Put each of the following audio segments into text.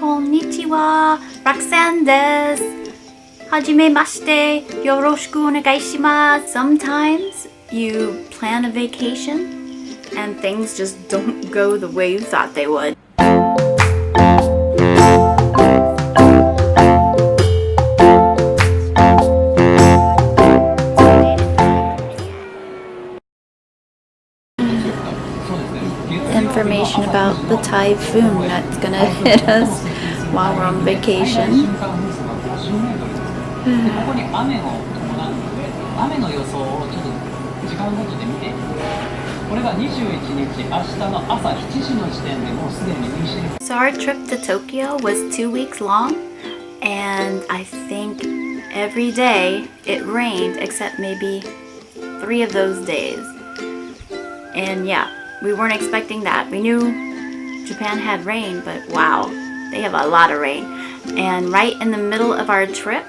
Konnichiwa, Roxanne desu. Hajimemashite, yoroshiku onegaishimasu. Sometimes you plan a vacation and things just don't go the way you thought they would. Information about the typhoon that's gonna hit us while we're on vacation. So our trip to Tokyo was 2 weeks long, and I think every day it rained except maybe 3 of those days. And yeah, we weren't expecting that. We knew Japan had rain, but wow, they have a lot of rain. And right in the middle of our trip,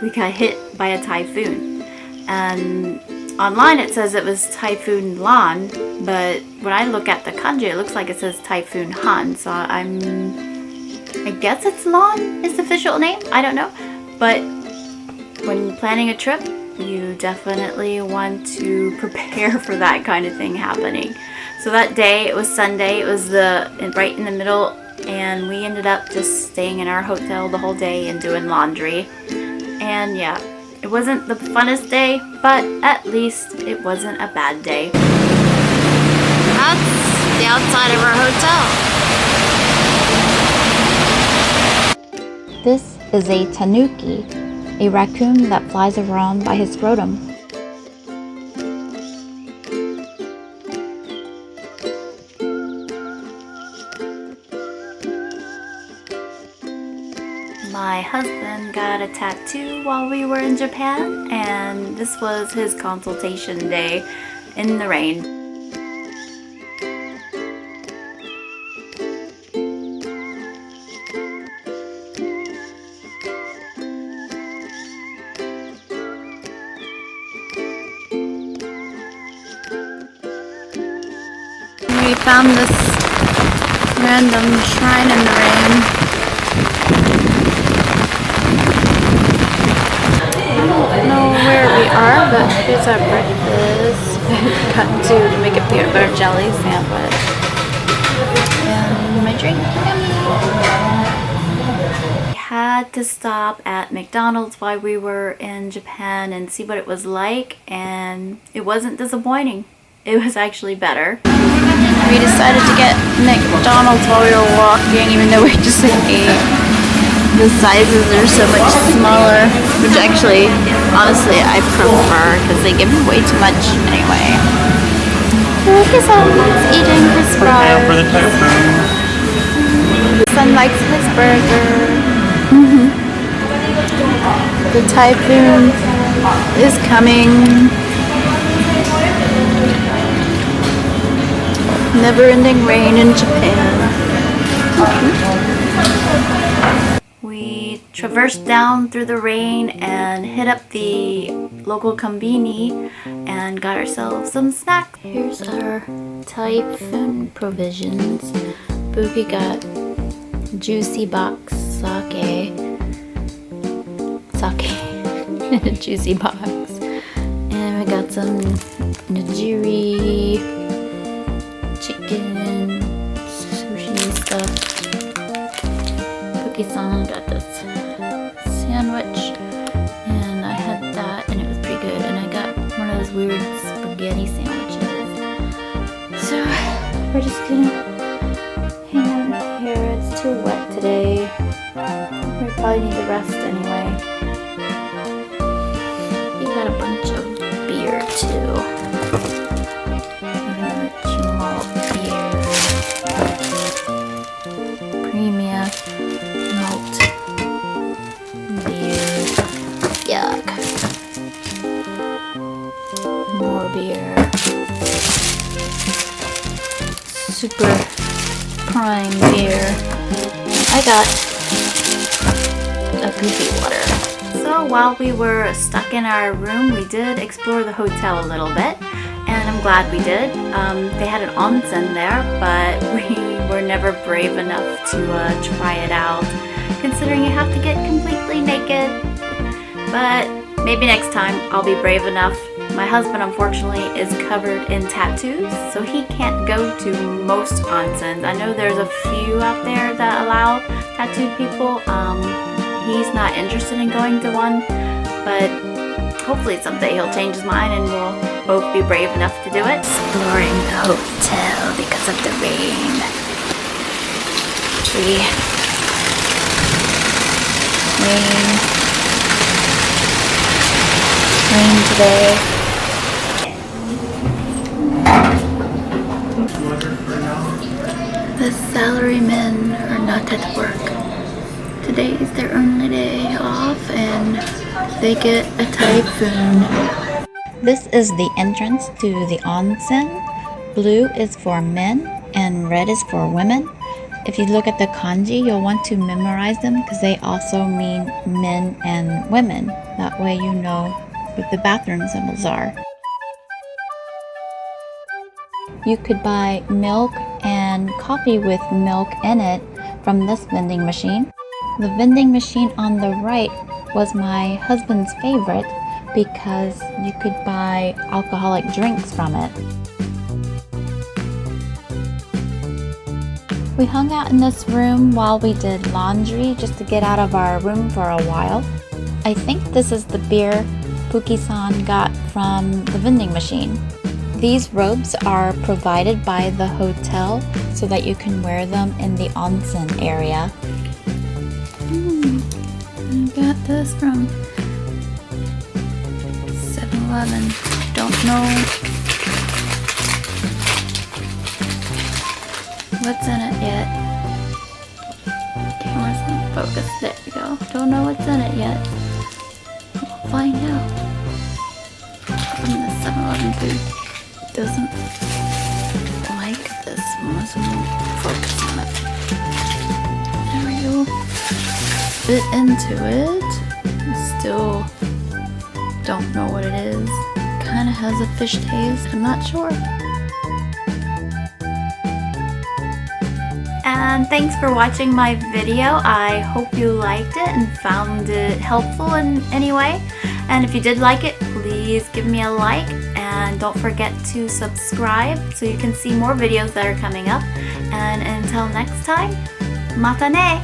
we got hit by a typhoon. And online it says it was Typhoon Lan, but when I look at the kanji, it looks like it says Typhoon Han. So I guess it's Lan is the official name. I don't know. But when planning a trip, you definitely want to prepare for that kind of thing happening. So that day, it was Sunday, it was right in the middle, and we ended up just staying in our hotel the whole day and doing laundry. And yeah, it wasn't the funnest day, but at least it wasn't a bad day. That's the outside of our hotel. This is a tanuki, a raccoon that flies around by his scrotum. My husband got a tattoo while we were in Japan, and this was his consultation day in the rain. We found this random shrine in the rain. I don't know where we are, but here's our breakfast. Got to make a peanut butter jelly sandwich. And my drink. We had to stop at McDonald's while we were in Japan and see what it was like, and it wasn't disappointing. It was actually better. We decided to get McDonald's while we were walking, even though we just ate. The sizes are so much smaller, which actually, honestly, I prefer because they give me way too much anyway. Look at someone's eating his fries. For the typhoon. Son likes his burger. The typhoon is coming. Never-ending rain in Japan. We traversed down through the rain and hit up the local konbini and got ourselves some snacks. Here's our typhoon provisions. Boogie got juicy box sake. Juicy box. And we got some nigiri, chicken, sushi stuff. Cookie-san got this sandwich, and I had that, and it was pretty good. And I got one of those weird spaghetti sandwiches. So we're just gonna hang out here. It's too wet today. We probably need to rest anyway. We got a bunch of beer too. Malt beer, premium malt beer. Yuck. More beer. Super prime beer. I got a goofy water. So while we were stuck in our room, we did explore the hotel a little bit, and I'm glad we did. They had an onsen there, but we were never brave enough to try it out, considering you have to get completely naked. But maybe next time I'll be brave enough. My husband, unfortunately, is covered in tattoos, so he can't go to most onsens. I know there's a few out there that allow tattooed people. He's not interested in going to one, but hopefully someday he'll change his mind and we'll both be brave enough to do it. Exploring the hotel because of the rain. Rain today. The salarymen are not at work. Today is their only day off and they get a typhoon. This is the entrance to the onsen. Blue is for men and red is for women. If you look at the kanji, you'll want to memorize them because they also mean men and women. That way you know what the bathroom symbols are. You could buy milk and coffee with milk in it from this vending machine. The vending machine on the right was my husband's favorite because you could buy alcoholic drinks from it. We hung out in this room while we did laundry just to get out of our room for a while. I think this is the beer Puki-san got from the vending machine. These robes are provided by the hotel so that you can wear them in the onsen area. I got this from 7-Eleven. Don't know what's in it yet. Camera's not focused. There we go. Don't know what's in it yet. We'll find out. From the 7-Eleven food. Doesn't like this one, so we'll focus on it. There we go. Bit into it. Still don't know what it is. Kind of has a fish taste. I'm not sure. And thanks for watching my video. I hope you liked it and found it helpful in any way. And if you did like it, please give me a like and don't forget to subscribe so you can see more videos that are coming up. And until next time, mata ne!